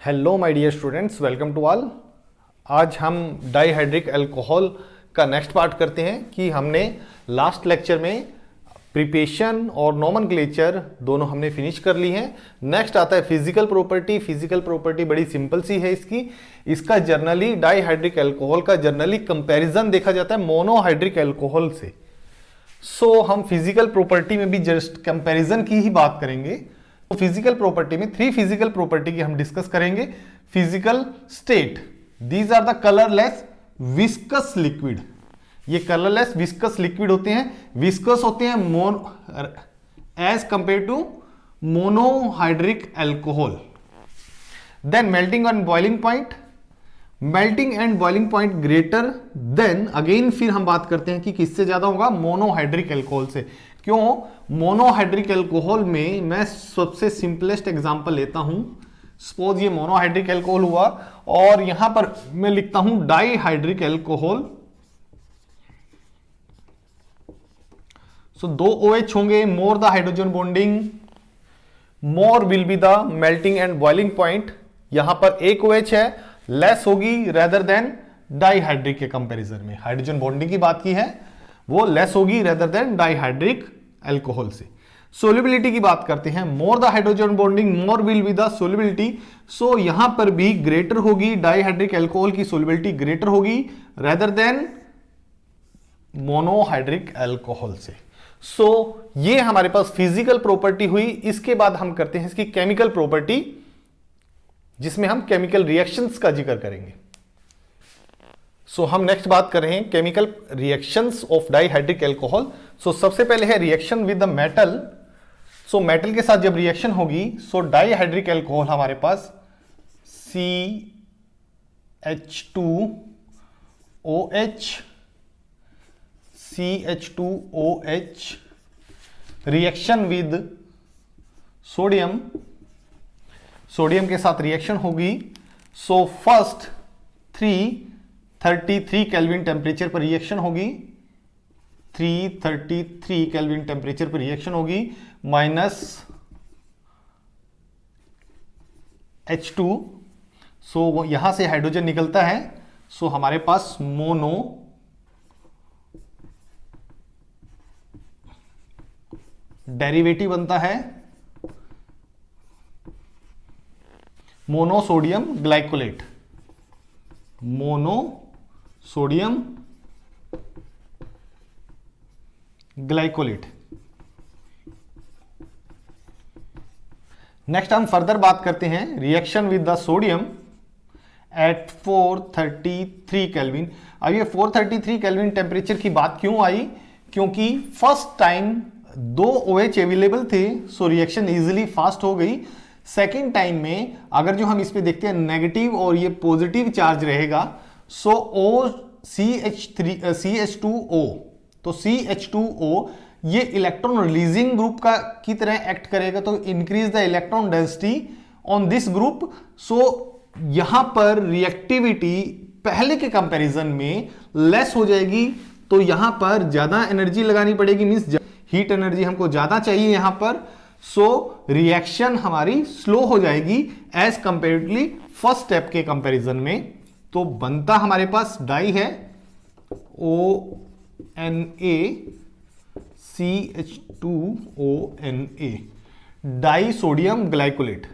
Hello my dear students, welcome to all. आज हम dihydric alcohol का नेक्स्ट पार्ट करते हैं कि हमने लास्ट लेक्चर में प्रिपरेशन और नोमेनक्लेचर दोनों हमने फिनिश कर ली हैं। नेक्स्ट आता है फिजिकल प्रॉपर्टी। फिजिकल प्रॉपर्टी बड़ी सिंपल सी है इसका जर्नली डाइहाइड्रिक अल्कोहल का जर्नली कंपैरिजन देखा जाता है मोनोहाइड्रिक अल्कोहल से। सो हम फिजिकल प्रॉपर्टी में भी जस्ट कंपैरिजन की ही बात करेंगे। तो फिजिकल प्रॉपर्टी में 3 फिजिकल प्रॉपर्टी की हम डिस्कस करेंगे। Physical state, these are the colourless viscous liquid. ये कलरलेस विस्कस लिक्विड होते हैं, विस्कस होते हैं as compare to monohydric alcohol. Then melting and boiling point, melting and boiling point greater than, again फिर हम बात करते हैं कि किससे ज्यादा होगा, मोनोहाइड्रिक अल्कोहल से। क्यों? मोनोहाइड्रिक अल्कोहल में मैं सबसे सिंपलेस्ट एग्जांपल लेता हूं। सपोज ये मोनोहाइड्रिक अल्कोहल हुआ और यहां पर मैं लिखता हूं डाइहाइड्रिक अल्कोहल। सो 2 OH होंगे, more the hydrogen bonding, more will be the melting and boiling point. यहां पर 1 OH है, लेस होगी रेदर देन डाइहाइड्रिक के कंपैरिजन में। हाइड्रोजन बॉन्डिंग की बात की है, वो लेस होगी रेदर देन डाइहाइड्रिक अल्कोहल से। सोल्युबिलिटी की बात करते हैं, more the hydrogen bonding more will be the solubility. So यहां पर भी ग्रेटर होगी, डाइहाइड्रिक अल्कोहल की सोल्युबिलिटी ग्रेटर होगी रेदर देन मोनोहाइड्रिक अल्कोहल से। सो ये हमारे पास फिजिकल प्रॉपर्टी हुई। इसके बाद हम करते हैं इसकी केमिकल प्रॉपर्टी, जिसमें हम केमिकल रिएक्शंस का जिक्र करेंगे। सो हम नेक्स्ट बात कर रहे हैं chemical reactions of dihydric alcohol. So सबसे पहले है reaction with the metal. So metal के साथ जब रिएक्शन होगी, सो डाइहाइड्रिक अल्कोहल हमारे पास CH2OH reaction with sodium, sodium के साथ रिएक्शन होगी। सो फर्स्ट 333 केल्विन टेम्परेचर पर रिएक्शन होगी, 333 केल्विन टेम्परेचर पर रिएक्शन होगी, माइनस H2। सो यहां से हाइड्रोजन निकलता है। सो हमारे पास मोनो डेरिवेटिव बनता है monosodium glycolate, monosodium glycolate. Next हम फर्दर बात करते हैं reaction with the sodium at 433 kelvin. अब ये 433 केल्विन टेम्परेचर की बात क्यों आई? क्योंकि फर्स्ट टाइम 2 OH अवेलेबल थे, सो रिएक्शन इजीली फास्ट हो गई। सेकेंड टाइम में अगर जो हम इस पे देखते हैं नेगेटिव और ये पॉजिटिव चार्ज रहेगा, सो CH2O, तो CH2O ये इलेक्ट्रॉन रिलीजिंग ग्रुप का की तरह एक्ट करेगा, तो increase the electron density on this group. So यहां पर रिएक्टिविटी पहले के कंपैरिजन में लेस हो जाएगी, तो यहां पर ज्यादा एनर्जी लगानी पड़ेगी, मींस हीट एनर्जी हमको ज्यादा चाहिए यहां पर। सो रिएक्शन हमारी स्लो हो जाएगी एज कंपेरेटिवली फर्स्ट स्टेप के कंपैरिजन में। तो बनता हमारे पास डाई है ONA CH2ONA, di sodium glycolate.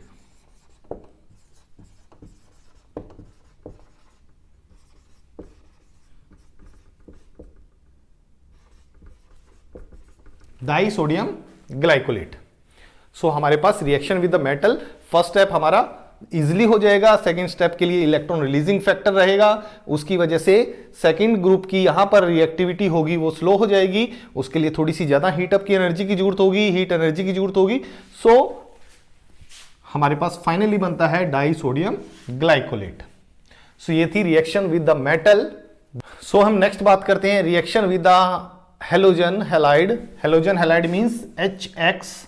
Di sodium glycolate. So हमारे पास reaction with the metal, first step हमारा इजीली हो जाएगा। सेकंड स्टेप के लिए इलेक्ट्रॉन रिलीजिंग फैक्टर रहेगा, उसकी वजह से सेकंड ग्रुप की यहां पर रिएक्टिविटी होगी वो स्लो हो जाएगी, उसके लिए थोड़ी सी ज्यादा हीट अप की एनर्जी की जरूरत होगी, हीट एनर्जी की जरूरत होगी। सो हमारे पास फाइनली बनता है डाई सोडियम ग्लाइकोलेट। सो ये थी रिएक्शन विद द मेटल। सो हम नेक्स्ट बात करते हैं reaction with the halogen halide. Halogen halide means HX,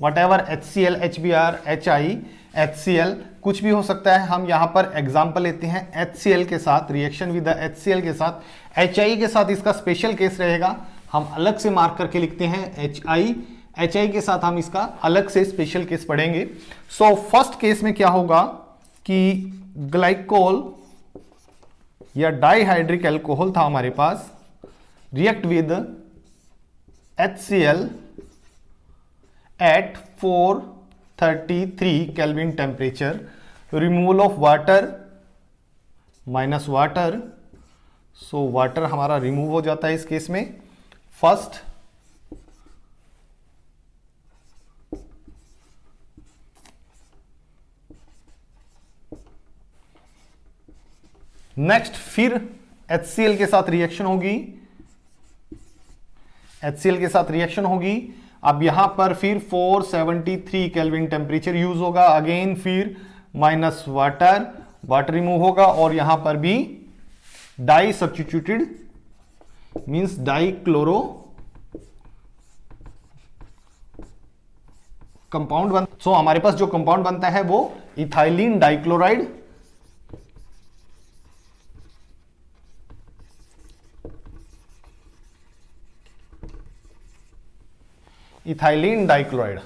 whatever HCl, HBr, HI, HCl कुछ भी हो सकता है। हम यहां पर एग्जांपल लेते हैं HCl के साथ, रिएक्शन विद द HCl के साथ। HI के साथ इसका स्पेशल केस रहेगा, हम अलग से मार्क करके लिखते हैं HI। HI के साथ हम इसका अलग से स्पेशल केस पढ़ेंगे। सो फर्स्ट केस में क्या होगा कि ग्लाइकोल या डाइहाइड्रिक एल्कोहल था हमारे पास, react with HCl at 433 Kelvin temperature, removal of water minus water, so water हमारा रिमूव हो जाता है इस केस में। फर्स्ट नेक्स्ट फिर HCl के साथ रिएक्शन होगी, HCl के साथ रिएक्शन होगी। अब यहां पर फिर 473 केल्विन टेम्परेचर यूज होगा, अगेन फिर माइनस वाटर, वाटर रिमूव होगा और यहां पर भी di substituted means di chloro compound बन, सो हमारे पास जो कंपाउंड बनता है वो इथाइलिन डाइक्लोराइड, इथाइलिन डाइक्लोराइड।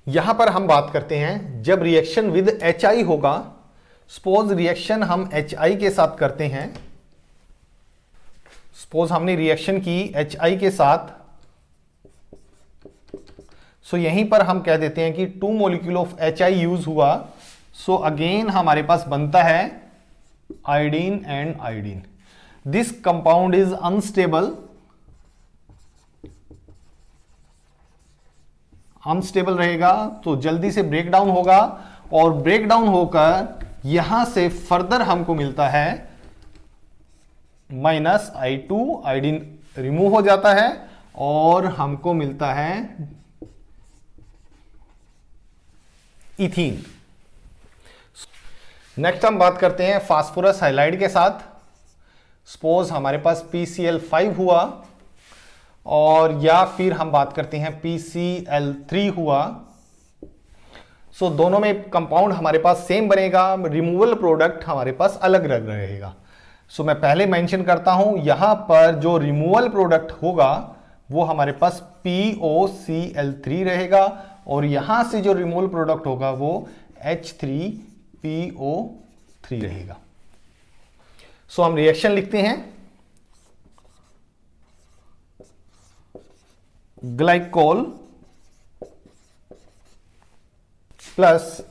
यहां पर हम बात करते हैं जब रिएक्शन विद HI होगा, सपोज रिएक्शन हम HI के साथ करते हैं, सपोज हमने रिएक्शन की HI के साथ, सो यहीं पर हम कह देते हैं कि 2 मॉलिक्यूल ऑफ HI यूज हुआ, सो अगेन हमारे पास बनता है iodine and iodine. This compound is unstable, unstable रहेगा तो जल्दी से ब्रेक डाउन होगा और ब्रेक डाउन होकर यहां से फर्दर हमको मिलता है -I2, आयोडीन रिमूव हो जाता है और हमको मिलता है इथीन। नेक्स्ट हम बात करते हैं फास्फोरस हाइलाइड के साथ, सपोज हमारे पास PCl5 हुआ और या फिर हम बात करते हैं PCl3 हुआ, सो दोनों में कंपाउंड हमारे पास सेम बनेगा, रिमूवल प्रोडक्ट हमारे पास अलग अलग रहेगा। सो मैं पहले मेंशन करता हूं, यहां पर जो रिमूवल प्रोडक्ट होगा वो हमारे पास POCl3 रहेगा और यहां से जो रिमूवल प्रोडक्ट होगा वो H3PO3 रहेगा। सो हम रिएक्शन लिखते हैं, ग्लाइकोल प्लस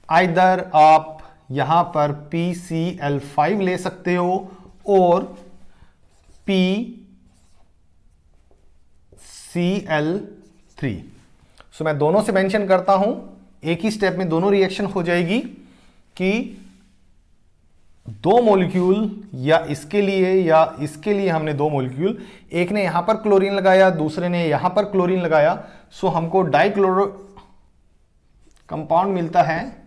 आइदर आप यहां पर PCl5 ले सकते हो और PCl3। सो मैं दोनों से मेंशन करता हूं, एक ही स्टेप में दोनों रिएक्शन हो जाएगी कि 2 मॉलिक्यूल या इसके लिए हमने 2 मॉलिक्यूल, एक ने यहां पर क्लोरीन लगाया, दूसरे ने यहां पर क्लोरीन लगाया, सो हमको डाइक्लोरो कंपाउंड मिलता है।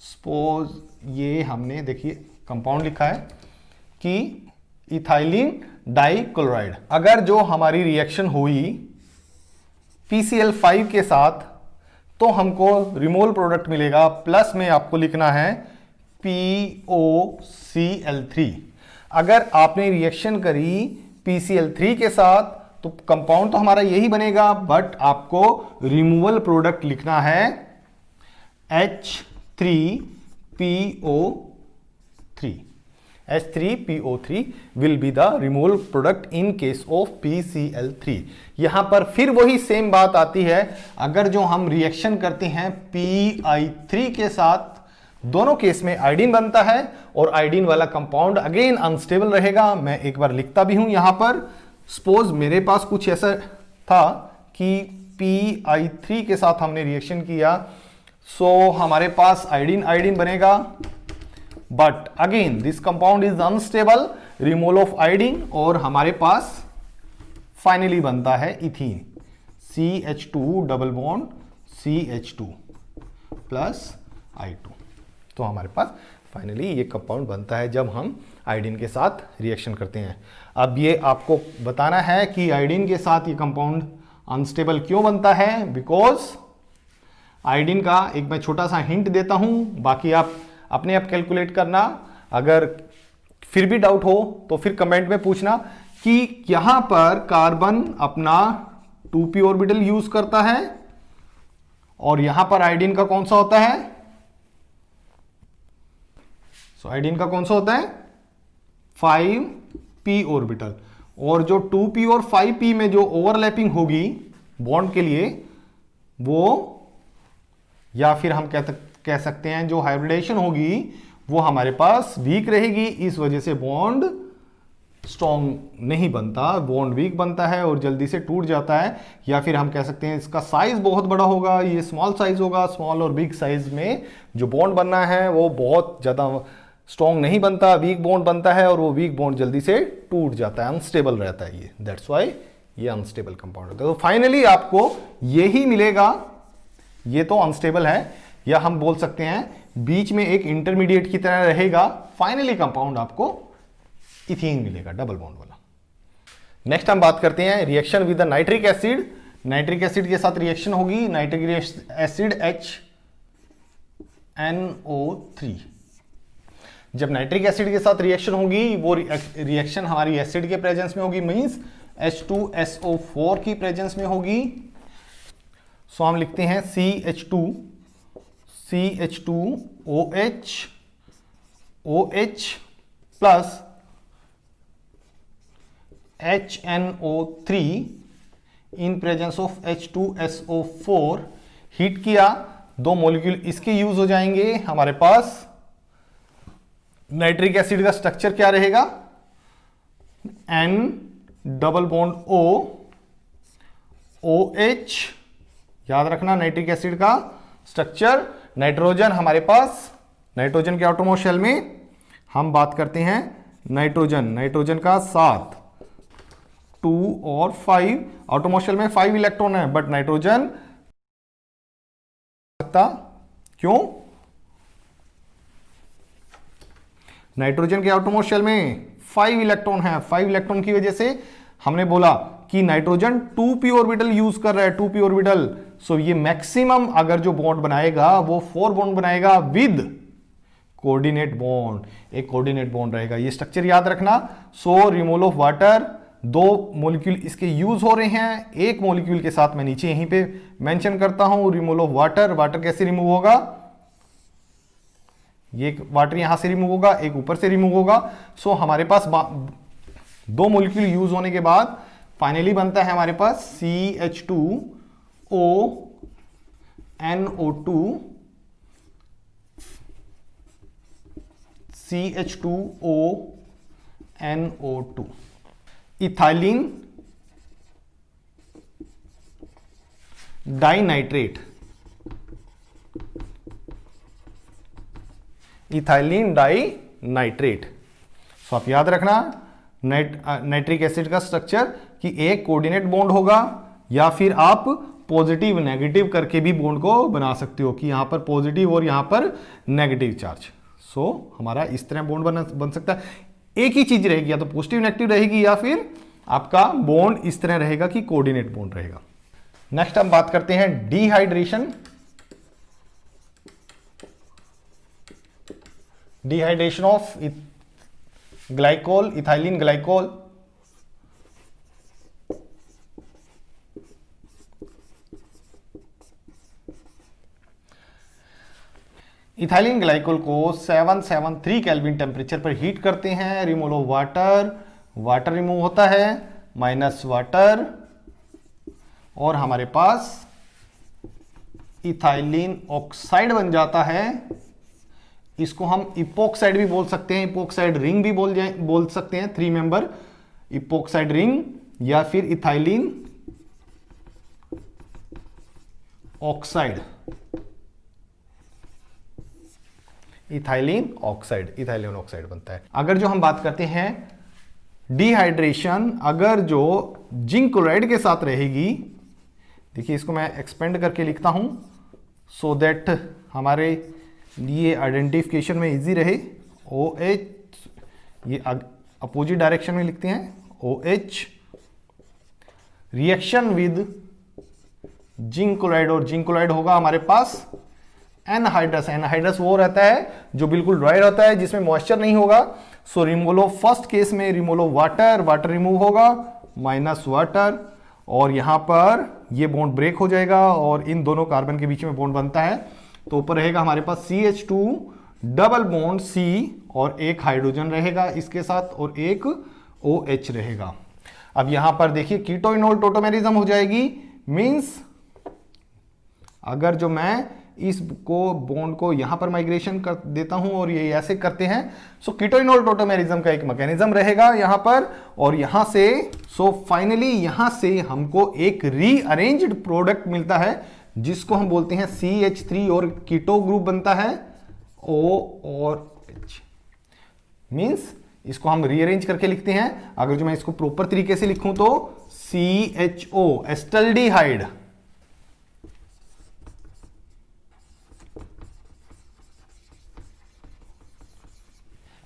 सपोज ये हमने देखिए कंपाउंड लिखा है कि इथाइलिन डाइक्लोराइड। अगर जो हमारी रिएक्शन हुई PCl5 के साथ तो हमको रिमूवल प्रोडक्ट मिलेगा, प्लस में आपको लिखना है POCl3। अगर आपने रिएक्शन करी PCl3 के साथ तो कंपाउंड तो हमारा यही बनेगा, बट आपको रिमूवल प्रोडक्ट लिखना है H3PO3। H3PO3 will be the removal product in case of PCl3। यहां पर फिर वही सेम बात आती है, अगर जो हम रिएक्शन करते हैं PI3 के साथ, दोनों केस में आयोडीन बनता है और आयोडीन वाला कंपाउंड अगेन अनस्टेबल रहेगा। मैं एक बार लिखता भी हूं यहां पर, सपोज मेरे पास कुछ ऐसा था कि PI3 के साथ हमने रिएक्शन किया, सो हमारे पास आयोडीन बनेगा, but again this compound is unstable, removal of iodine और हमारे पास फाइनली बनता है ethene, CH2 double bond CH2 plus I2। तो हमारे पास फाइनली ये कंपाउंड बनता है जब हम आयोडीन के साथ रिएक्शन करते हैं। अब ये आपको बताना है कि आयोडीन के साथ ये कंपाउंड अनस्टेबल क्यों बनता है, बिकॉज आयोडीन का एक मैं छोटा सा हिंट देता हूं, बाकी आप अपने आप कैलकुलेट करना। अगर फिर भी डाउट हो तो फिर कमेंट में पूछना कि यहां पर कार्बन अपना 2p ऑर्बिटल यूज करता है और यहां पर आयोडीन का कौन सा होता है सो आयोडीन का कौन सा होता है 5p ऑर्बिटल, और जो 2p और 5p में जो ओवरलैपिंग होगी बॉन्ड के लिए वो, या फिर हम कह सकते हैं जो हाइब्रिडेशन होगी वो हमारे पास वीक रहेगी, इस वजह से बॉन्ड स्ट्रॉन्ग नहीं बनता, बॉन्ड वीक बनता है और जल्दी से टूट जाता है। या फिर हम कह सकते हैं इसका साइज बहुत बड़ा होगा, ये स्मॉल साइज होगा, स्मॉल और बिग साइज में जो बॉन्ड बनना है वो बहुत ज़्यादा स्ट्रॉन्ग नहीं बनता, वीक बॉन्ड बनता है और वो वीक बॉन्ड जल्दी से टूट जाता है, अनस्टेबल रहता है ये, दैट्स वाई ये अनस्टेबल कंपाउंड होता है। तो फाइनली आपको यही मिलेगा, ये तो अनस्टेबल है, या हम बोल सकते हैं बीच में एक इंटरमीडिएट की तरह रहेगा। फाइनली कंपाउंड आपको इथीन मिलेगा, डबल बॉन्ड वाला। नेक्स्ट हम बात करते हैं reaction with the nitric acid. Nitric acid के साथ रिएक्शन होगी, नाइट्रिक एसिड HNO3। जब नाइट्रिक एसिड के साथ रिएक्शन होगी वो रिएक्शन हमारी एसिड के प्रेजेंस में होगी, मींस H2SO4 की प्रेजेंस में होगी। सो हम लिखते हैं CH2OH plus HNO3 in presence of H2SO4। Heat किया, दो मॉलिक्यूल इसके यूज हो जाएंगे। हमारे पास नाइट्रिक एसिड का स्ट्रक्चर क्या रहेगा, N double bond O OH। याद रखना नाइट्रिक एसिड का स्ट्रक्चर। नाइट्रोजन हमारे पास, नाइट्रोजन के आटोमोस शेल में हम बात करते हैं नाइट्रोजन का 7, 2 और 5, आटोमोस शेल में 5 इलेक्ट्रॉन है, बट नाइट्रोजन सकता, क्यों? नाइट्रोजन के आटोमोस शेल में 5 इलेक्ट्रॉन है, 5 इलेक्ट्रॉन की वजह से हमने बोला कि नाइट्रोजन 2p ऑर्बिटल यूज कर रहा है, 2p ऑर्बिटल। सो ये मैक्सिमम अगर जो बॉन्ड बनाएगा वो 4 बॉन्ड बनाएगा विद कोऑर्डिनेट बॉन्ड, एक कोऑर्डिनेट बॉन्ड रहेगा, ये स्ट्रक्चर याद रखना। सो रिमूवल ऑफ वाटर, दो मॉलिक्यूल इसके यूज हो रहे हैं, एक मॉलिक्यूल के साथ मैं नीचे यहीं पे मेंशन करता हूं रिमूवल ऑफ वाटर। वाटर कैसे रिमूव होगा, ये वाटर यहां से रिमूव होगा, एक ऊपर से रिमूव होगा। सो हमारे पास दो मॉलिक्यूल यूज होने के बाद फाइनली बनता है हमारे पास CH2ONO2, CH2ONO2, ethylene dinitrate, ethylene dinitrate. So आप याद रखना नाइट्रिक एसिड का स्ट्रक्चर कि एक कोऑर्डिनेट बॉन्ड होगा, या फिर आप पॉजिटिव नेगेटिव करके भी बॉन्ड को बना सकते हो कि यहां पर पॉजिटिव और यहां पर नेगेटिव चार्ज। सो हमारा इस तरह बॉन्ड बन सकता है। एक ही चीज रहेगी, या तो पॉजिटिव नेगेटिव रहेगी, या फिर आपका बॉन्ड इस तरह रहेगा कि कोऑर्डिनेट बॉन्ड रहेगा। नेक्स्ट हम बात करते हैं dehydration. Dehydration of glycol, ethylene glycol. Ethylene glycol को 773 केल्विन टेम्परेचर पर हीट करते हैं, removal of water, water remove होता है, माइनस वाटर, और हमारे पास इथाइलिन ऑक्साइड बन जाता है। इसको हम इपोक्साइड भी बोल सकते हैं, इपोक्साइड रिंग भी बोल सकते हैं, 3 मेंबर इपोक्साइड रिंग, या फिर इथाइलिन ऑक्साइड, इथाइलिन ऑक्साइड बनता है। अगर जो हम बात करते हैं डिहाइड्रेशन, अगर जो जिंक क्लोराइड के साथ रहेगी, देखिए इसको मैं एक्सपेंड करके लिखता हूं सो दैट हमारे लिए आइडेंटिफिकेशन में इजी रहे। OH, ये अपोजिट डायरेक्शन में लिखते हैं, OH reaction with zinc chloride, और जिंक क्लोराइड होगा हमारे पास एनहाइड्रस। एनहाइड्रस वो रहता है जो बिल्कुल ड्राई रहता है, जिसमें मॉइस्चर नहीं होगा। So removal of first case में removal of water, water remove होगा, माइनस वाटर, और यहां पर ये बॉन्ड ब्रेक हो जाएगा और इन दोनों कार्बन के बीच में बॉन्ड बनता है। तो ऊपर रहेगा हमारे पास CH2 डबल बॉन्ड C और एक हाइड्रोजन रहेगा इसके साथ और एक OH रहेगा। अब यहां पर देखिए कीटो इनोल टोटोमेरिज्म हो जाएगी, मींस अगर जो मैं इसको बॉन्ड को यहां पर माइग्रेशन कर देता हूं और ये ऐसे करते हैं, सो कीटो इनोल टोटोमेरिज्म का एक मैकेनिज्म रहेगा यहां पर, और यहां से सो फाइनली यहां से हमको एक रीअरेंज्ड प्रोडक्ट मिलता है जिसको हम बोलते हैं CH3 और कीटो ग्रुप बनता है O और H। मींस इसको हम रीअरेंज करके लिखते हैं। अगर जो मैं इसको प्रॉपर तरीके से लिखूं तो CHO एस्टल्डिहाइड,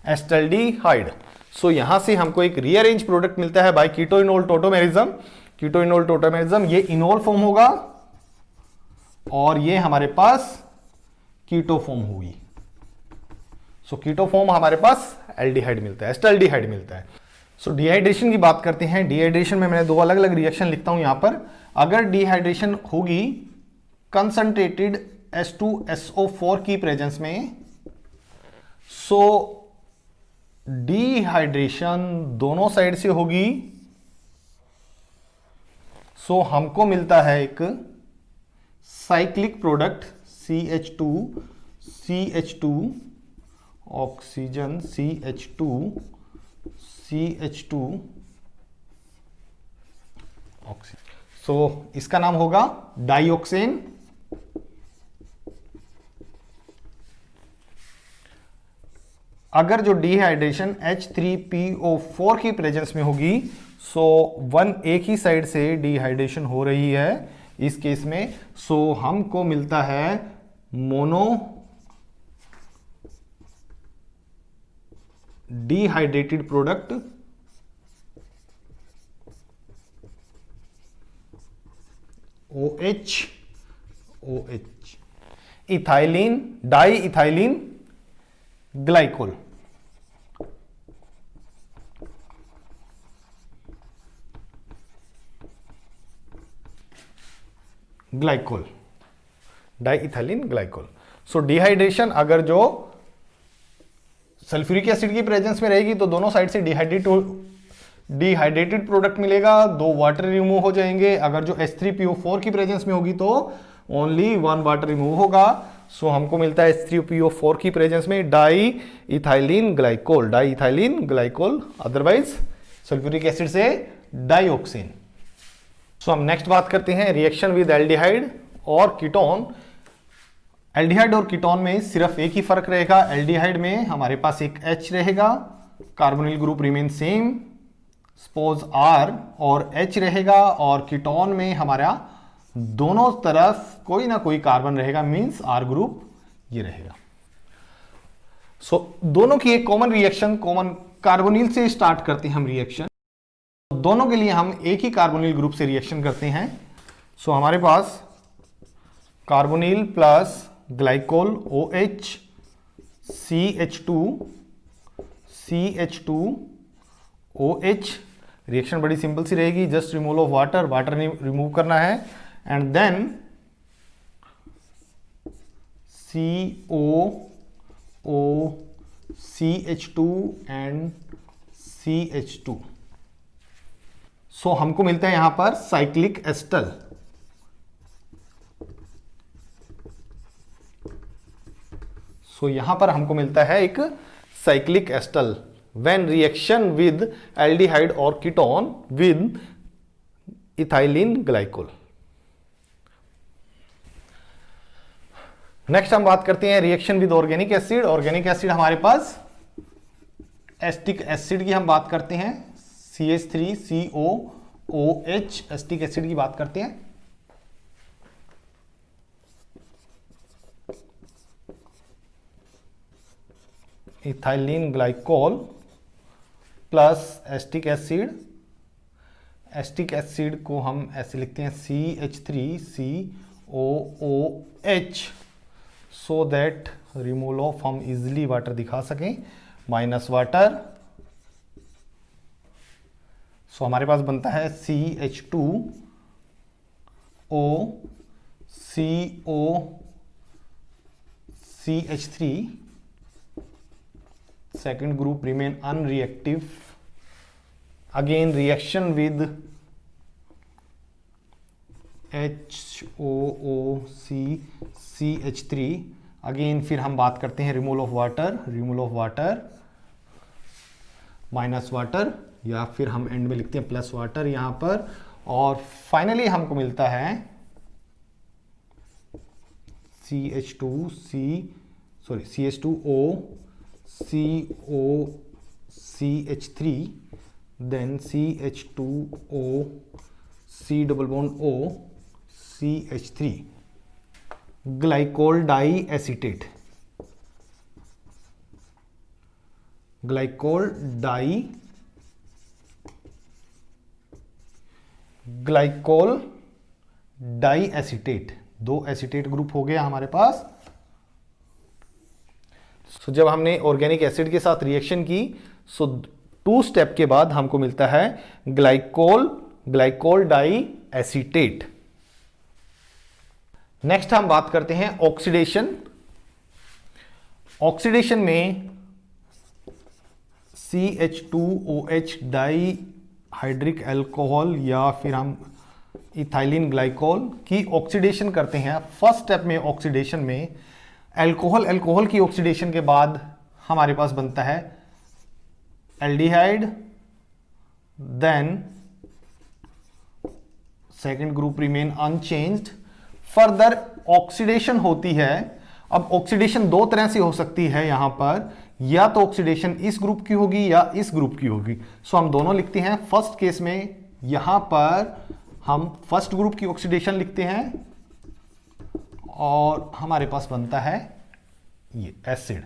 एस्टल्डिहाइड। सो यहां से हमको एक रीअरेंज प्रोडक्ट मिलता है by keto enol tautomerism. Keto enol tautomerism, ये इनोल फॉर्म होगा और ये हमारे पास कीटो फॉर्म होगी। सो कीटो फॉर्म हमारे पास एल्डिहाइड मिलता है, एस्टल्डिहाइड मिलता है। सो डिहाइड्रेशन की बात करते हैं। डिहाइड्रेशन में मैंने दो अलग अलग रिएक्शन लिखता हूं यहां पर। अगर डिहाइड्रेशन होगी कंसंट्रेटेड H2SO4 की प्रेजेंस में, सो डिहाइड्रेशन दोनों साइड से होगी, सो हमको मिलता है एक cyclic product CH2 oxygen CH2 oxygen. So इसका नाम होगा डाइऑक्सेन। अगर जो डिहाइड्रेशन H3PO4 की प्रेजेंस में होगी, सो एक ही साइड से डिहाइड्रेशन हो रही है इस केस में, सो हमको मिलता है mono dehydrated product OH ethylene, di ethylene glycol. Glycol, diethylene glycol. So dehydration अगर जो सल्फ्यूरिक एसिड की प्रेजेंस में रहेगी तो दोनों साइड से डिहाइड्रेटेड प्रोडक्ट मिलेगा, दो वाटर रिमूव हो जाएंगे। अगर जो H3PO4 की प्रेजेंस में होगी तो ओनली वन वाटर रिमूव होगा। सो हमको मिलता है H3PO4 की प्रेजेंस में diethylene glycol, diethylene glycol, otherwise sulphuric acid से डाइऑक्सिन। सो हम नेक्स्ट बात करते हैं रिएक्शन विद एल्डिहाइड और कीटोन। एल्डिहाइड और कीटोन में सिर्फ एक ही फर्क रहेगा। एल्डिहाइड में हमारे पास एक H रहेगा, carbonyl group remain same, suppose R और H रहेगा, और कीटोन में हमारा दोनों तरफ कोई ना कोई कार्बन रहेगा, मींस R ग्रुप ये रहेगा। सो दोनों की एक कॉमन रिएक्शन, कॉमन कार्बोनिल से स्टार्ट करते हैं हम रिएक्शन। दोनों के लिए हम एक ही कार्बोनिल ग्रुप से रिएक्शन करते हैं। सो हमारे पास carbonyl plus glycol OH CH2 OH। Reaction बड़ी सिंपल सी रहेगी, just removal of water, water remove करना है, and then COO CH2 and CH2। So हमको मिलता है यहां पर साइक्लिक एस्टर। सो यहां पर हमको मिलता है एक cyclic ester when reaction with aldehyde और ketone with ethylene glycol. Next हम बात करते हैं reaction with organic acid. Organic acid हमारे पास एस्टिक एसिड की हम बात करते हैं, CH3COOH एस्टिक एसिड की बात करते हैं। Ethylene glycol plus acetic acid. Acetic acid को हम ऐसे लिखते हैं CH3COOH, so that removal of हम इजिली वाटर दिखा सकें, माइनस वाटर। सो हमारे पास बनता है CH2O COCH3 second group remain unreactive. Again reaction with HOOC CH3. Again फिर हम बात करते हैं removal of water minus water, या फिर हम एंड में लिखते हैं प्लस वाटर यहां पर, और फाइनली हमको मिलता है CH2O COCH3, then CH2O C double bond O CH3, glycol di acetate, glycol di acetate, 2 acetate group हो गया हमारे पास। सो जब हमने ऑर्गेनिक एसिड के साथ रिएक्शन की, सो 2 स्टेप के बाद हमको मिलता है ग्लाइकोल डाई एसीटेट। नेक्स्ट हम बात करते हैं ऑक्सीडेशन में CH2OH डाई हाइड्रिक अल्कोहल या फिर हम इथाइलिन ग्लाइकोल की ऑक्सीडेशन करते हैं। फर्स्ट स्टेप में ऑक्सीडेशन में अल्कोहल की ऑक्सीडेशन के बाद हमारे पास बनता है aldehyde, then second group remain unchanged. Further oxidation होती है। अब ऑक्सीडेशन 2 तरह से हो सकती है यहां पर, या तो ऑक्सीडेशन इस ग्रुप की होगी या इस ग्रुप की होगी। सो हम दोनों लिखते हैं। फर्स्ट केस में यहां पर हम फर्स्ट ग्रुप की ऑक्सीडेशन लिखते हैं और हमारे पास बनता है ये एसिड।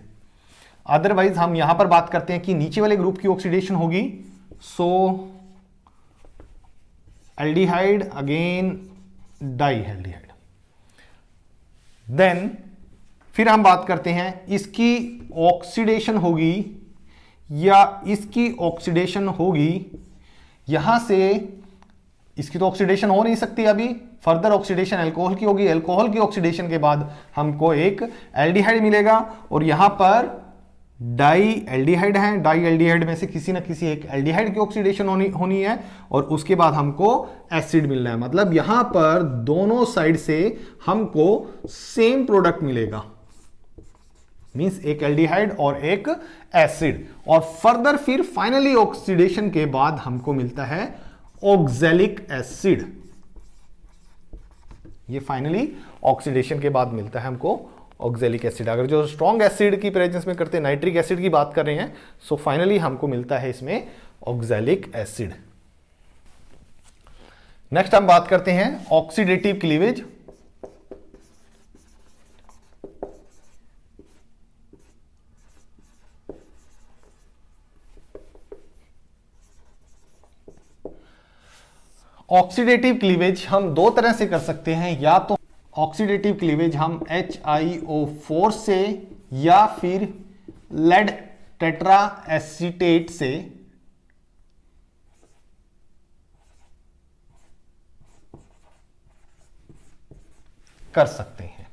अदरवाइज हम यहां पर बात करते हैं कि नीचे वाले ग्रुप की ऑक्सीडेशन होगी, सो एल्डिहाइड अगेन डाईएल्डिहाइड। देन फिर हम बात करते हैं इसकी ऑक्सीडेशन होगी या इसकी ऑक्सीडेशन होगी। यहां से इसकी तो ऑक्सीडेशन हो नहीं सकती अभी, फर्दर ऑक्सीडेशन अल्कोहल की होगी। अल्कोहल की ऑक्सीडेशन के बाद हमको एक एल्डिहाइड मिलेगा और यहां पर डाई एल्डिहाइड है। डाई एल्डिहाइड में से किसी ना किसी एक एल्डिहाइड की ऑक्सीडेशन होनी है और उसके बाद हमको एसिड मिलना है। मतलब यहां पर दोनों साइड से हमको सेम प्रोडक्ट मिलेगा, मींस एक एल्डिहाइड और एक एसिड। और फर्दर फिर फाइनली ऑक्सीडेशन के बाद हमको मिलता है ऑक्सैलिक एसिड। ये फाइनली ऑक्सीडेशन के बाद मिलता है हमको ऑक्सैलिक एसिड। अगर जो स्ट्रॉन्ग एसिड की प्रेजेंस में करते हैं, नाइट्रिक एसिड की बात कर रहे हैं, सो फाइनली हमको मिलता है इसमें ऑक्सैलिक एसिड। नेक्स्ट हम बात करते हैं ऑक्सीडेटिव क्लीवेज। ऑक्सीडेटिव क्लीवेज हम 2 तरह से कर सकते हैं, या तो ऑक्सीडेटिव क्लीवेज हम HiO4 से या फिर लेड टेट्रा एसीटेट से कर सकते हैं।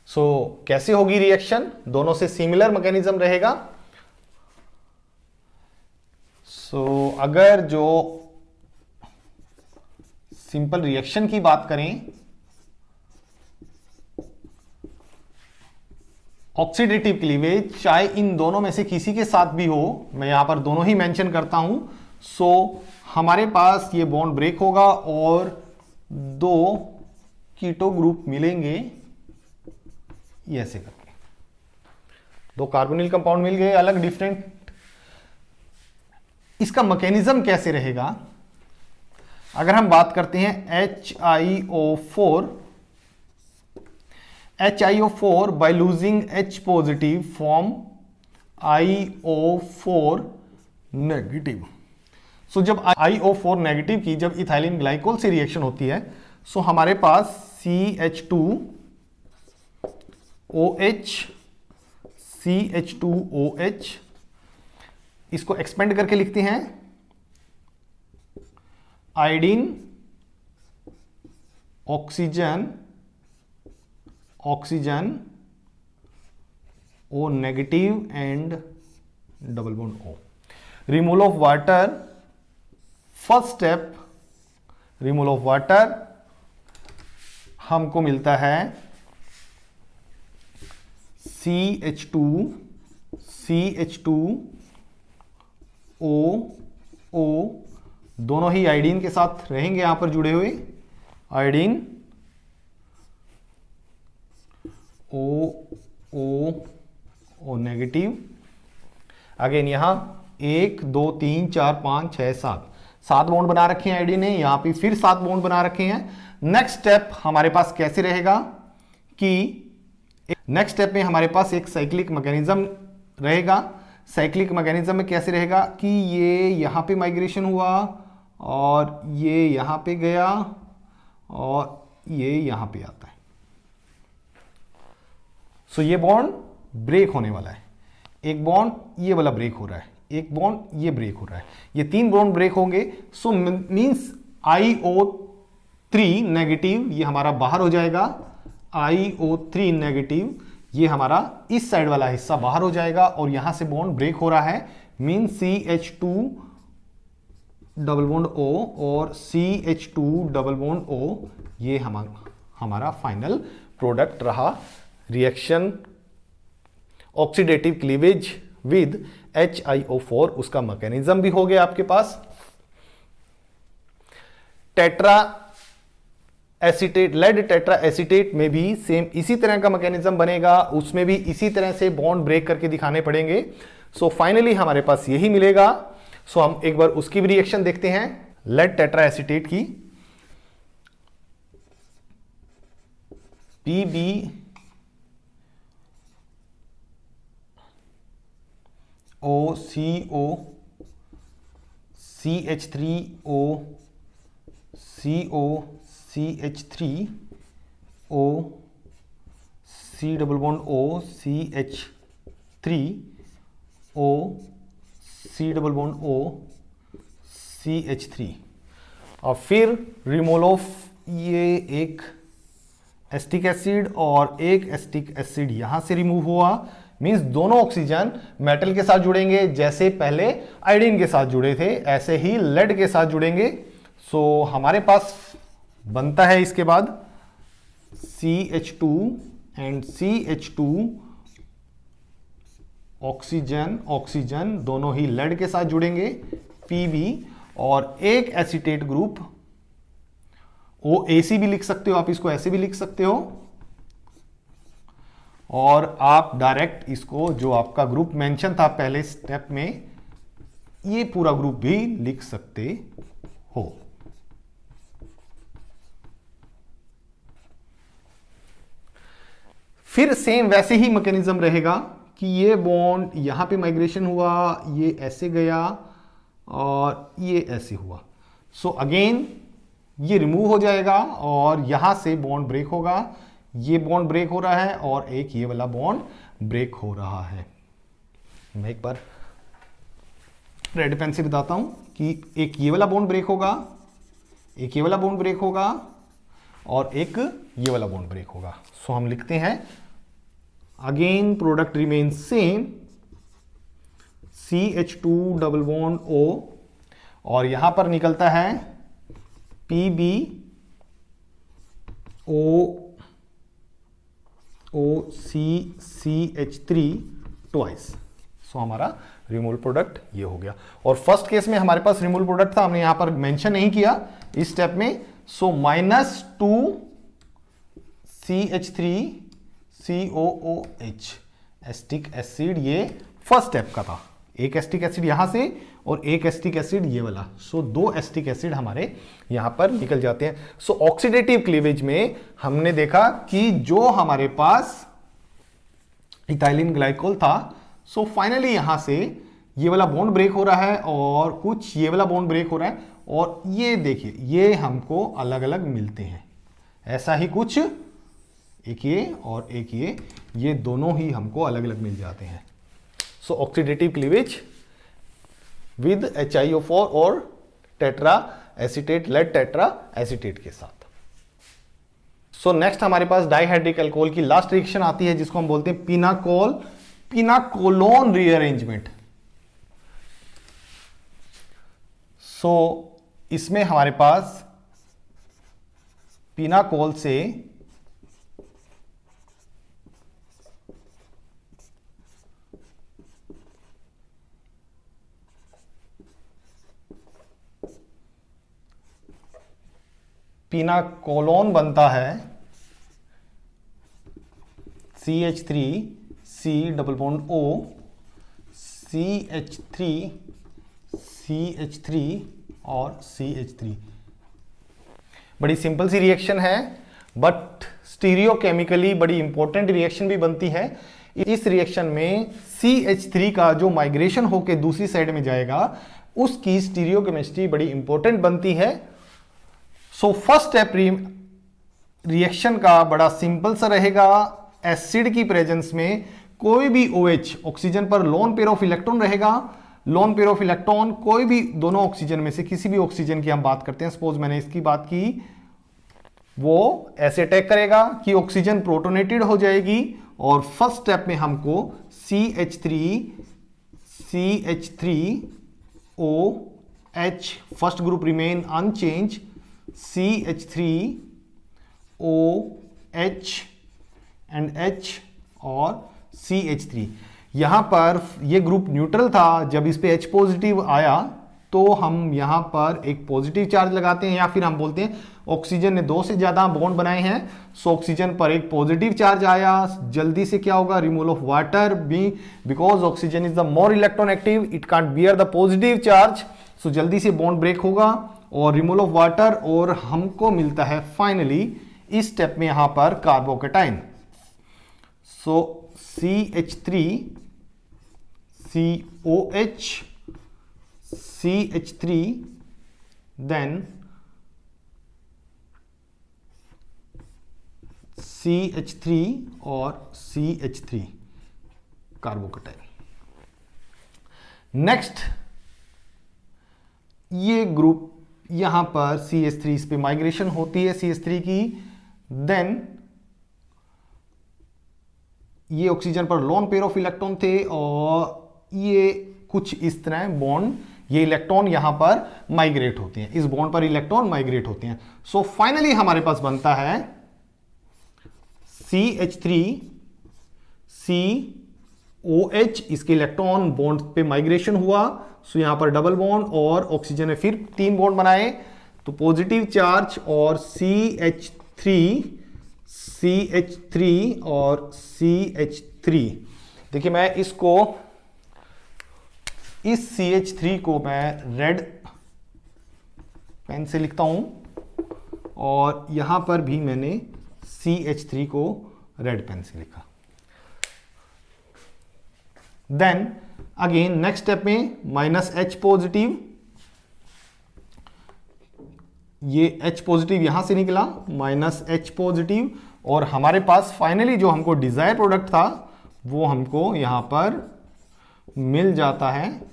सो कैसे होगी रिएक्शन? दोनों से सिमिलर मैकेनिज्म रहेगा। अगर जो सिंपल रिएक्शन की बात करें, ऑक्सीडेटिव क्लीवेज चाहे इन दोनों में से किसी के साथ भी हो, मैं यहां पर दोनों ही मेंशन करता हूं। सो हमारे पास ये बॉन्ड ब्रेक होगा और 2 कीटो ग्रुप मिलेंगे, ये ऐसे करके 2 कार्बोनिल कंपाउंड मिल गए अलग डिफरेंट। इसका मैकेनिज्म कैसे रहेगा? अगर हम बात करते हैं HiO4 by losing H positive form IO4 negative. So जब IO4 नेगेटिव की जब इथाइलिन ग्लाइकोल से रिएक्शन होती है, सो हमारे पास CH2OH, इसको एक्सपेंड करके लिखते हैं iodine oxygen O negative and double bond O। Removal of water, first step removal of water, हमको मिलता है CH2O, दोनों ही आयोडीन के साथ रहेंगे यहां पर जुड़े हुए, आयोडीन O नेगेटिव। अगेन यहां 1 2 3 4 5 6 7 बॉन्ड बना रखे हैं आयोडीन ने, यहां पे फिर 7 बॉन्ड बना रखे हैं। नेक्स्ट स्टेप हमारे पास कैसे रहेगा कि नेक्स्ट स्टेप में हमारे पास एक साइक्लिक मैकेनिज्म रहेगा। साइक्लिक मैकेनिज्म में कैसे रहेगा कि ये यहां पे माइग्रेशन हुआ और ये यहां पे गया और ये यहां पे आता है। सो ये बॉन्ड ब्रेक होने वाला है, एक बॉन्ड ये वाला ब्रेक हो रहा है, एक बॉन्ड ये ब्रेक हो रहा है, ये 3 बॉन्ड ब्रेक होंगे। सो मींस IO3 नेगेटिव ये हमारा बाहर हो जाएगा, IO3 नेगेटिव ये हमारा इस साइड वाला हिस्सा बाहर हो जाएगा और यहां से बॉन्ड ब्रेक हो रहा है। Mean CH2 double bond O और CH2 डबल बॉन्ड O ये हमारा फाइनल प्रोडक्ट रहा। Reaction oxidative cleavage with HiO4, उसका मैकेनिज्म भी हो गया आपके पास। Tetra acetate, lead tetra acetate में भी सेम इसी तरह का मैकेनिज्म बनेगा, उसमें भी इसी तरह से बॉन्ड ब्रेक करके दिखाने पड़ेंगे। सो फाइनली हमारे पास यही मिलेगा। सो हम एक बार उसकी भी रिएक्शन देखते हैं, लेड टेट्रा एसीटेट की। PbOCO CH3O CO CH3O C double bond O CH3O C double bond O CH3। और फिर रिमूवल ऑफ ये एक एस्टिक एसिड और एक एस्टिक एसिड यहां से रिमूव हुआ। मींस दोनों ऑक्सीजन मेटल के साथ जुड़ेंगे, जैसे पहले आयोडीन के साथ जुड़े थे ऐसे ही लेड के साथ जुड़ेंगे। सो हमारे पास बनता है इसके बाद CH2 एंड CH2 ऑक्सीजन दोनों ही लेड के साथ जुड़ेंगे Pb, और एक एसीटेट ग्रुप OAC भी लिख सकते हो आप, इसको ऐसे भी लिख सकते हो, और आप डायरेक्ट इसको जो आपका ग्रुप मेंशन था पहले स्टेप में ये पूरा ग्रुप भी लिख सकते हो। फिर सेम वैसे ही मैकेनिज्म रहेगा कि ये बॉन्ड यहां पे माइग्रेशन हुआ, ये ऐसे गया और ये ऐसे हुआ। सो अगेन ये रिमूव हो जाएगा और यहां से बॉन्ड ब्रेक होगा, ये बॉन्ड ब्रेक हो रहा है और एक ये वाला बॉन्ड ब्रेक हो रहा है। मैं एक बार रेड पेन से बताता हूं कि एक ये वाला बॉन्ड ब्रेक होगा, एक ये वाला बॉन्ड ब्रेक होगा और एक ये वाला बॉन्ड ब्रेक होगा। सो हम लिखते हैं again product remain same, CH2 double bond O और यहां पर निकलता है PbOCCH3 ट्वाइस। सो हमारा रिमूवल प्रोडक्ट ये हो गया। और फर्स्ट केस में हमारे पास रिमूवल प्रोडक्ट था, हमने यहां पर मेंशन नहीं किया इस स्टेप में। सो -2 CH3COOH एस्टिक एसिड, ये फर्स्ट स्टेप का था। एक एस्टिक एसिड यहां से और एक एस्टिक एसिड ये वाला। सो 2 एस्टिक एसिड हमारे यहां पर निकल जाते हैं। सो ऑक्सीडेटिव क्लीवेज में हमने देखा कि जो हमारे पास इथाइलिन ग्लाइकोल था, सो फाइनली यहां से ये वाला बॉन्ड ब्रेक हो रहा है और कुछ ये वाला बॉन्ड ब्रेक हो रहा है, और ये देखिए ये हमको अलग अलग मिलते हैं। ऐसा ही कुछ एक ये और एक ये दोनों ही हमको अलग अलग मिल जाते हैं। सो ऑक्सीडेटिव क्लीवेज विद HiO4 और tetra acetate, lead tetra acetate के साथ। सो नेक्स्ट हमारे पास डाइहाइड्रिक अल्कोहल की लास्ट रिएक्शन आती है जिसको हम बोलते हैं पिनाकोल पिनाकोलोन रीअरेंजमेंट। सो इसमें हमारे पास पिनाकोल से पिनाकोलोन बनता है CH3 C double bond O CH3 CH3 और CH3। बड़ी सिंपल सी रिएक्शन है बट स्टीरियोकेमिकली बड़ी इंपॉर्टेंट रिएक्शन भी बनती है। इस रिएक्शन में CH3 का जो माइग्रेशन होकर दूसरी साइड में जाएगा उसकी स्टीरियोकेमिस्ट्री बड़ी इंपॉर्टेंट बनती है। सो फर्स्ट स्टेप रिएक्शन का बड़ा सिंपल सा रहेगा। एसिड की प्रेजेंस में कोई भी OH ऑक्सीजन पर लोन पेयर ऑफ इलेक्ट्रॉन रहेगा। लोन पेयर ऑफ इलेक्ट्रॉन कोई भी दोनों ऑक्सीजन में से किसी भी ऑक्सीजन की हम बात करते हैं, सपोज मैंने इसकी बात की, वो ऐसे अटैक करेगा कि ऑक्सीजन प्रोटोनेटेड हो जाएगी और फर्स्ट स्टेप में हमको CH3OH first group remain unchange, CH3OH and H और CH3। यहां पर ये ग्रुप न्यूट्रल था, जब इस पे H पॉजिटिव आया तो हम यहां पर एक पॉजिटिव चार्ज लगाते हैं या फिर हम बोलते हैं ऑक्सीजन ने 2 से ज्यादा बॉन्ड बनाए हैं, सो ऑक्सीजन पर एक पॉजिटिव चार्ज आया। जल्दी से क्या होगा, removal of water because oxygen is the more electron active, it can't bear the positive charge, so जल्दी से बॉन्ड ब्रेक होगा और रिमूवल ऑफ वाटर और हमको मिलता है फाइनली इस स्टेप में यहां पर कार्बोकेटाइन। सो CH3 COH CH3 then CH3 और CH3 कार्बोकेटाइन। नेक्स्ट ये ग्रुप यहां पर CH3 इस पे माइग्रेशन होती है CH3 की, देन ये ऑक्सीजन पर लोन पेयर ऑफ इलेक्ट्रॉन थे और ये कुछ इस तरह बॉन्ड, ये इलेक्ट्रॉन यहां पर माइग्रेट होते हैं, इस बॉन्ड पर इलेक्ट्रॉन माइग्रेट होते हैं। सो फाइनली हमारे पास बनता है CH3 COH, इसके इलेक्ट्रॉन बॉन्ड पे माइग्रेशन हुआ, सो यहां पर डबल बॉन्ड और ऑक्सीजन ने फिर 3 बॉन्ड बनाए तो पॉजिटिव चार्ज और CH3 और CH3। देखिए मैं इसको, इस CH3 को मैं रेड पेन से लिखता हूं और यहां पर भी मैंने CH3 को रेड पेन से लिखा। देन अगेन नेक्स्ट स्टेप में -H पॉजिटिव, ये H पॉजिटिव यहां से निकला -H पॉजिटिव और हमारे पास फाइनली जो हमको डिजायर प्रोडक्ट था वो हमको यहां पर मिल जाता है।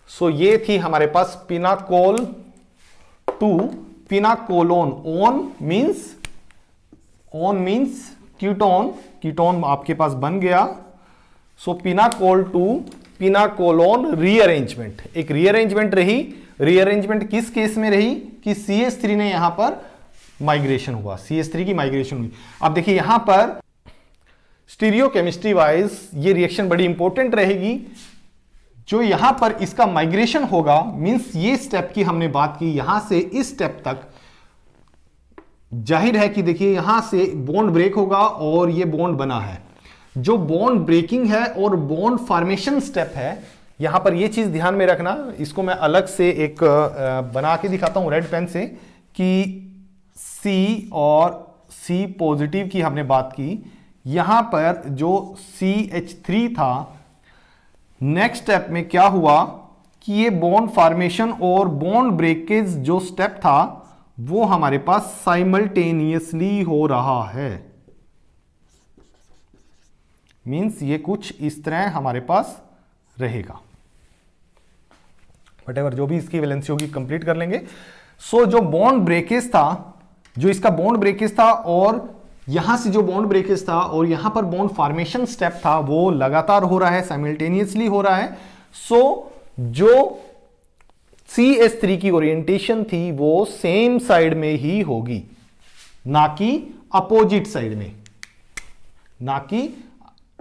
सो ये थी हमारे पास pinacol to pinacolone. One means ketone, ketone आपके पास बन गया। So pinacol to pinacolone rearrangement, एक रीअरेंजमेंट रही। रीअरेंजमेंट किस केस में रही कि CH3 ने यहां पर माइग्रेशन हुआ, CH3 की माइग्रेशन हुई। अब देखिए यहां पर स्टीरियोकेमिस्ट्री वाइज ये रिएक्शन बड़ी इंपॉर्टेंट रहेगी। जो यहां पर इसका माइग्रेशन होगा मींस ये स्टेप की हमने बात की, यहां से इस स्टेप तक जाहिर है कि देखिए यहां से बॉन्ड ब्रेक होगा और ये बॉन्ड बना है। जो बॉन्ड ब्रेकिंग है और बॉन्ड फॉर्मेशन स्टेप है, यहां पर ये चीज ध्यान में रखना। इसको मैं अलग से एक बना के दिखाता हूं रेड पेन से कि C और C पॉजिटिव की हमने बात की। यहां पर जो CH3 था, नेक्स्ट स्टेप में क्या हुआ कि ये बॉन्ड फॉर्मेशन और बॉन्ड ब्रेकेज जो स्टेप था वो हमारे पास साइमल्टेनियसली हो रहा है। मींस ये कुछ इस तरह हमारे पास रहेगा। वटेवर जो भी इसकी वैलेंसी होगी कंप्लीट कर लेंगे। सो जो बॉन्ड ब्रेकेज था, जो इसका बॉन्ड ब्रेकेज था और यहां से जो बॉन्ड ब्रेकेज था और यहां पर बॉन्ड फॉर्मेशन स्टेप था, वो लगातार हो रहा है, साइमल्टेनियसली हो रहा है। सो जो CH3 की ओरिएंटेशन थी वो सेम साइड में ही होगी, ना कि अपोजिट साइड में, ना कि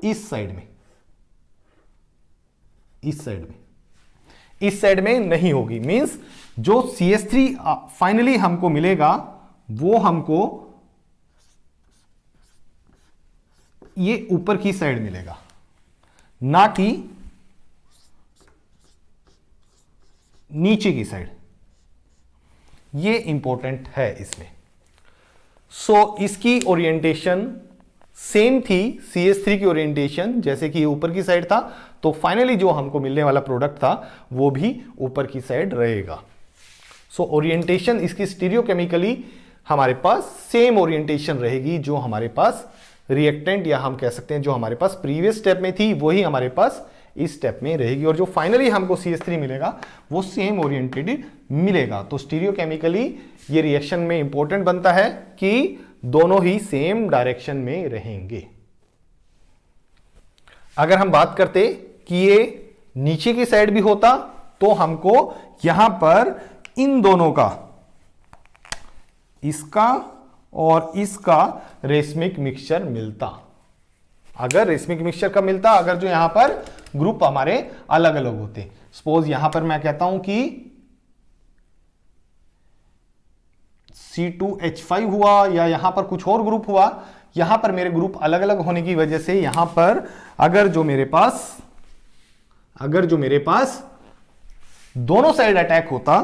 इस साइड में, इस साइड में, इस साइड में नहीं होगी। मींस जो CH3 फाइनली हमको मिलेगा वो हमको ये ऊपर की साइड मिलेगा, ना कि नीचे की साइड। ये इंपॉर्टेंट है इसमें। सो इसकी ओरिएंटेशन सेम थी, CH3 की ओरिएंटेशन जैसे कि ये ऊपर की साइड था, तो फाइनली जो हमको मिलने वाला प्रोडक्ट था वो भी ऊपर की साइड रहेगा। सो ओरिएंटेशन इसकी स्टीरियोकेमिकली हमारे पास सेम ओरिएंटेशन रहेगी जो हमारे पास रिएक्टेंट, या हम कह सकते हैं जो हमारे पास प्रीवियस स्टेप में थी वही हमारे पास इस स्टेप में रहेगी, और जो फाइनली हमको CH3 मिलेगा वो सेम ओरिएंटेड मिलेगा। तो स्टीरियोकेमिकली ये रिएक्शन में इंपॉर्टेंट बनता है कि दोनों ही सेम डायरेक्शन में रहेंगे। अगर हम बात करते कि ये नीचे की साइड भी होता तो हमको यहां पर इन दोनों का, इसका और इसका रेशमिक मिक्सचर मिलता। अगर रेशमिक मिक्सचर का मिलता, अगर जो यहां पर ग्रुप हमारे अलग अलग होते, सपोज यहां पर मैं कहता हूं कि C2H5 हुआ या यहां पर कुछ और ग्रुप हुआ, यहां पर मेरे ग्रुप अलग अलग होने की वजह से यहां पर अगर जो मेरे पास दोनों साइड अटैक होता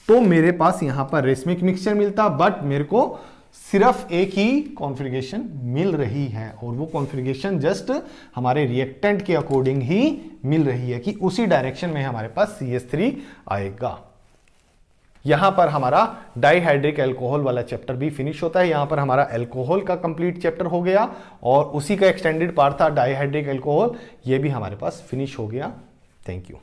तो मेरे पास यहां पर रेशमिक मिक्सचर मिलता, बट मेरे को सिर्फ एक ही कॉन्फ़िगरेशन मिल रही है, और वो कॉन्फ़िगरेशन जस्ट हमारे रिएक्टेंट के अकॉर्डिंग ही मिल रही है कि उसी डायरेक्शन में हमारे पास CH3 आएगा। यहां पर हमारा डाइहाइड्रिक अल्कोहल वाला चैप्टर भी फिनिश होता है। यहां पर हमारा अल्कोहल का कंप्लीट चैप्टर हो गया और उसी का एक्सटेंडेड पार्ट था डाइहाइड्रिक अल्कोहल, ये भी हमारे पास फिनिश हो गया। Thank you.